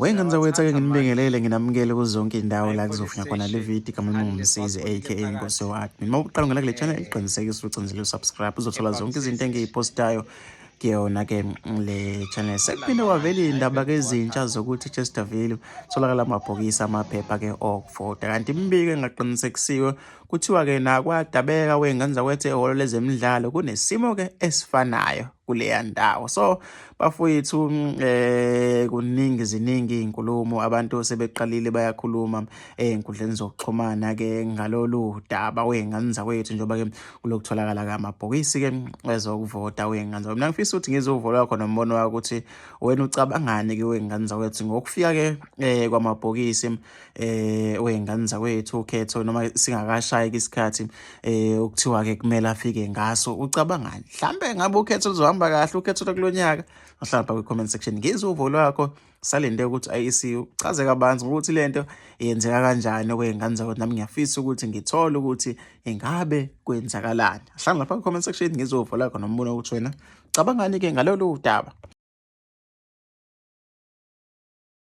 So Wengani athatha zawethu-ke manje nginibingelele nginamukele kuzo zonke iy'ndawo la ayifole kuzofinywa khona le session video igama lami unless ngumsizi konke aka Inkosi phakathi yo-admin. Uma uqala ngena kule channel eh qinisekisa ucindezele usubscribe uzothola kepha zonke izinto session engiy'postayo kuyona-ke le channel. Sekuphinde ulandela kwavela manje hayi iy'ndaba-ke bese ezintsha wathatha zokuthi Chesterville tholakala amabhokisi amaphepha-ke okuvota, kanti imibiko engaqinisekisiwe kuthiwa-ke nakwadabeka wey'ngane zakwethu ehholo lezemidlalo kunesimo-ke esifanayo kuleya ndawo. So bafowethu ziningi iy'nkulumo, abantu sebeqalile bayakhuluma ey'nkundleni zokuxhumana-ke ngalolu daba wey'ngane zakwethu njengoba-ke kulokutholakala-ke amabhokisi-ke ezokuvota wey'ngane zakwethu. Mina ngifisa ukuthi ngizwe uvo lwakho nombono wakho ukuthi wena ucabangani-ke wey'ngane zakwethu ngokufika-ke kwamabhokisi wey'ngane zakwethu, ukhetho noma singakashayi-ke isikhathi okuthiwa-ke kumele afike ngaso. Ucabangani? Mhlambe ngabe ukhetho luzohamba kahle, ukhetho lwakulo nyaka? Uhlala lapha kwi-comment section ngizwe uvo lwakho. Salinde ukuthi IEC uchaze kabanzi ngokuthi lento yenzeka kanjani okwey'ngane zakwethu. Nami ngiyafisa ukuthi ngithole ukuthi ingabe kwenzakalani. Hlala lapha kwi-comment section ngizwe uvo lwakho nombono ukuthi wena ucabangani-ke ngalolu daba.